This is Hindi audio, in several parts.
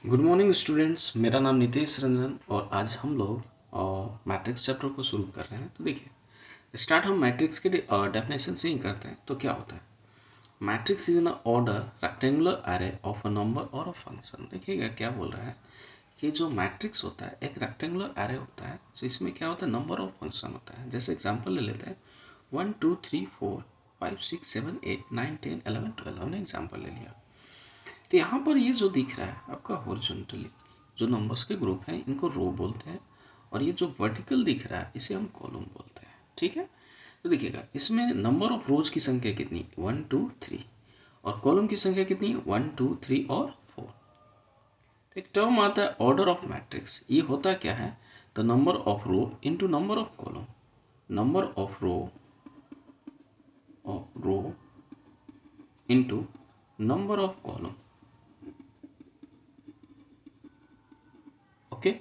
गुड मॉर्निंग स्टूडेंट्स, मेरा नाम नितेश रंजन और आज हम लोग मैट्रिक्स चैप्टर को शुरू कर रहे हैं। तो देखिए, स्टार्ट हम मैट्रिक्स के डेफिनेशन से ही करते हैं। तो क्या होता है? Matrix is an order rectangular array of a number और अ फंक्शन। देखिएगा क्या बोल रहा है कि जो मैट्रिक्स होता है एक रेक्टेंगुलर एरे होता है। तो इसमें क्या होता है? नंबर ऑफ फंक्शन होता है। जैसे एग्जाम्पल ले लेते हैं 1 2 3 4 5 6 7 8 9 10 11 12। हमने एग्जाम्पल ले लिया। तो यहाँ पर ये जो दिख रहा है आपका हॉरिजॉन्टली जो नंबर्स के ग्रुप हैं इनको रो बोलते हैं, और ये जो वर्टिकल दिख रहा है इसे हम कॉलम बोलते हैं। ठीक है, तो देखिएगा इसमें नंबर ऑफ रोज की संख्या कितनी? 1 2 3। और कॉलम की संख्या कितनी है? 1 2 3 और 4। तो एक टर्म आता है ऑर्डर ऑफ मैट्रिक्स। ये होता क्या है? The number of row into number of column. Number of row into number of column. Okay,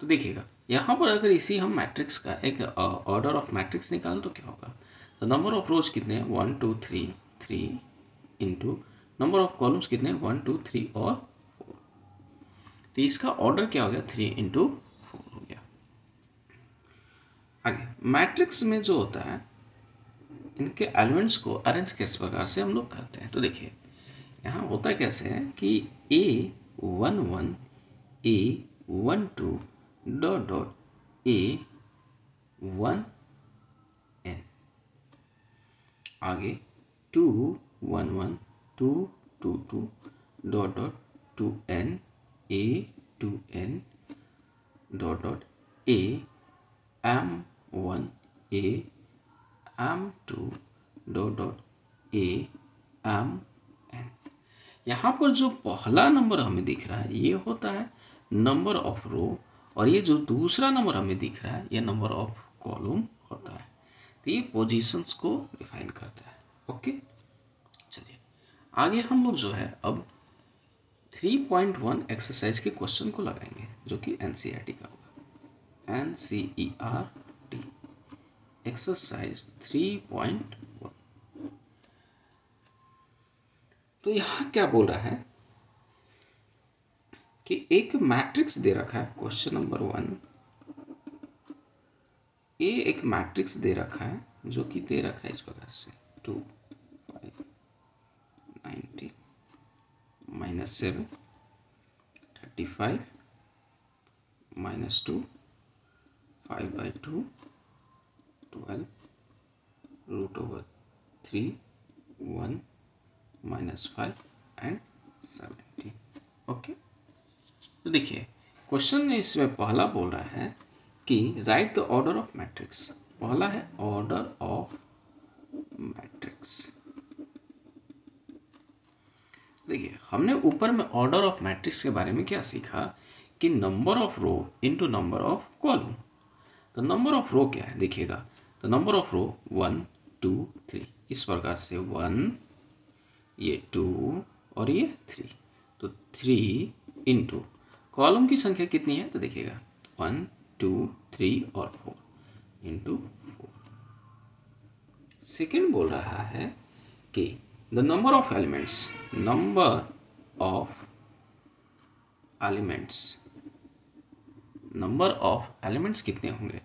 तो देखिएगा यहाँ पर अगर इसी हम मैट्रिक्स का एक ऑर्डर ऑफ मैट्रिक्स निकाल तो क्या होगा? तो नंबर ऑफ रोज कितने हैं? 1 2 3 3 इंटू नंबर ऑफ कॉलम्स कितने हैं? 1 2 3 और 4। तो इसका ऑर्डर क्या हो गया? 3 इंटू 4 हो गया। आगे मैट्रिक्स में जो होता है इनके एलिमेंट्स को अरेंज किस प्रकार से हम लोग करते हैं? तो देखिए यहाँ होता कैसे है कि A11 A12 dot dot A1 n, आगे 211 222 dot dot 2n A2n dot dot AM1 AM2 dot dot AM। यहाँ पर जो पहला नंबर हमें दिख रहा है ये होता है नंबर ऑफ रो, और ये जो दूसरा नंबर हमें दिख रहा है ये नंबर ऑफ कॉलम होता है। तो ये पोजीशंस को डिफाइन करता है। ओके, चलिए आगे हम लोग जो है अब 3.1 एक्सरसाइज के क्वेश्चन को लगाएंगे जो कि एनसीईआरटी का होगा। NCERT exercise 3.1। तो यहाँ क्या बोल रहा है कि एक मैट्रिक्स दे रखा है। क्वेश्चन नंबर 1, ए एक मैट्रिक्स दे रखा है जो कि दे रखा है इस प्रकार से 2 5 90 -7 35 -2 5/2 12 √3 1 -5 एंड 17। ओके, तो देखिए क्वेश्चन में इसमें पहला बोल रहा है कि right the order of matrix. पहला है ऑर्डर ऑफ मैट्रिक्स। देखिए हमने ऊपर में ऑर्डर ऑफ मैट्रिक्स के बारे में क्या सीखा कि number of row into number of column. तो नंबर ऑफ रो क्या है? देखिएगा तो नंबर ऑफ रो 1 2 3 इस प्रकार से 1 ये 2 और ये 3। तो 3 इंटू कॉलम की संख्या कितनी है? तो देखिएगा 1 2 3 और 4 इंटू 4। सेकेंड बोल रहा है कि the number of elements. Number of elements, number of elements कितने होंगे?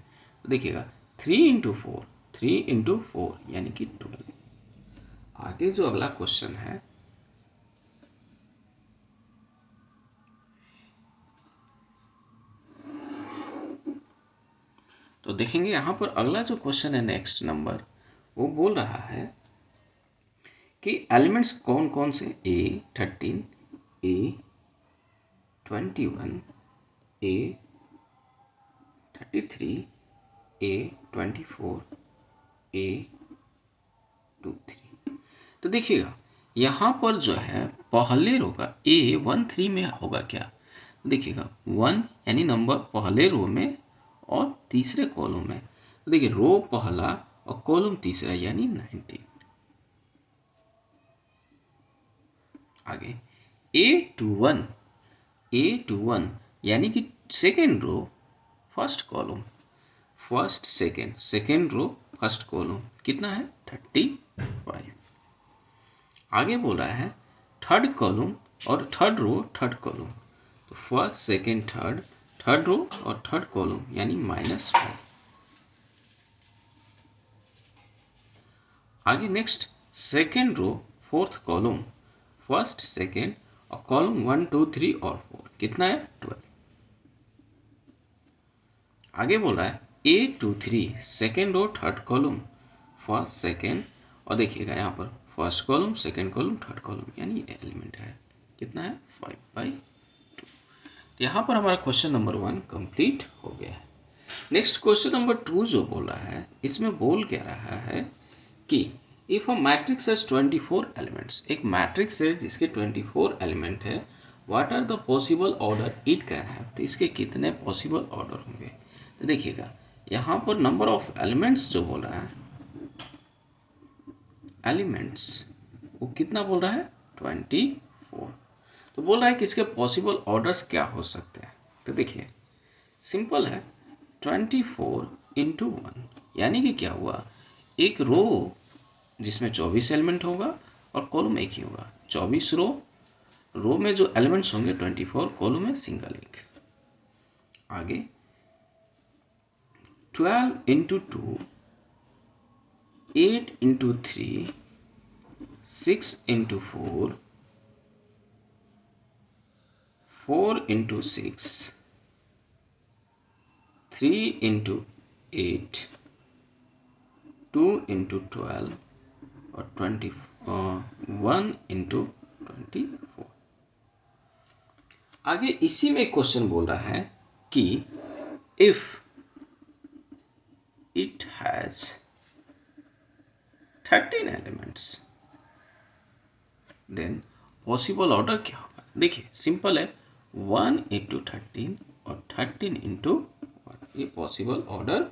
तो देखिएगा 3 इंटू 4 3 इंटू 4 यानी कि 12। आगे जो अगला क्वेश्चन है तो देखेंगे यहाँ पर अगला जो क्वेश्चन है नेक्स्ट नंबर वो बोल रहा है कि एलिमेंट्स कौन कौन से? A13 A21 A33 A24 A23। तो देखिएगा यहाँ पर जो है पहले रो का A13 में होगा क्या? देखिएगा 1 यानी नंबर पहले रो में और तीसरे कॉलम में। तो देखिए रो पहला और कॉलम तीसरा यानी 19। आगे A21 यानी कि second row first column, first second second row first column कितना है? 35। आगे बोल रहा है थर्ड कॉलम और third row third column. First second third, third row और थर्ड कॉलम यानी -4। आगे next second row fourth column, first second और कॉलम 1 2 3 और 4 कितना है 12। आगे बोल रहा है A23 second row third column, first second और देखिएगा यहाँ पर first column second column third column यानी ये एलिमेंट है, कितना है 5/2। तो यहाँ पर हमारा क्वेश्चन नंबर 1 कंप्लीट हो गया है। नेक्स्ट क्वेश्चन नंबर 2 जो बोल रहा है, इसमें बोल क्या रहा है कि if a matrix has 24 elements, एक मैट्रिक्स है जिसके 24 एलिमेंट है, what are the possible order it can have. तो इसके कितने पॉसिबल ऑर्डर होंगे। तो देखिएगा यहाँ पर नंबर ऑफ एलिमेंट्स जो बोल रहा है, एलिमेंट्स वो कितना बोल रहा है 24। तो बोल रहा है कि इसके पॉसिबल ऑर्डर्स क्या हो सकते हैं। तो देखिए सिंपल है, 24 इंटू 1 यानी कि क्या हुआ, एक रो जिसमें 24 एलिमेंट होगा और कॉलम एक ही होगा। 24 रो में जो एलिमेंट्स होंगे 24, कॉलम में सिंगल एक। आगे 12 into 2, 8 into 3, 6 into 4, 4 into 6, 3 into 8, 2 into 12 और 1 इंटू 24। आगे इसी में क्वेश्चन बोल रहा है कि if it has 13 elements then possible order क्या होगा। देखिए सिंपल है, 1 इंटू 13 और 13 इंटू 1 ये पॉसिबल ऑर्डर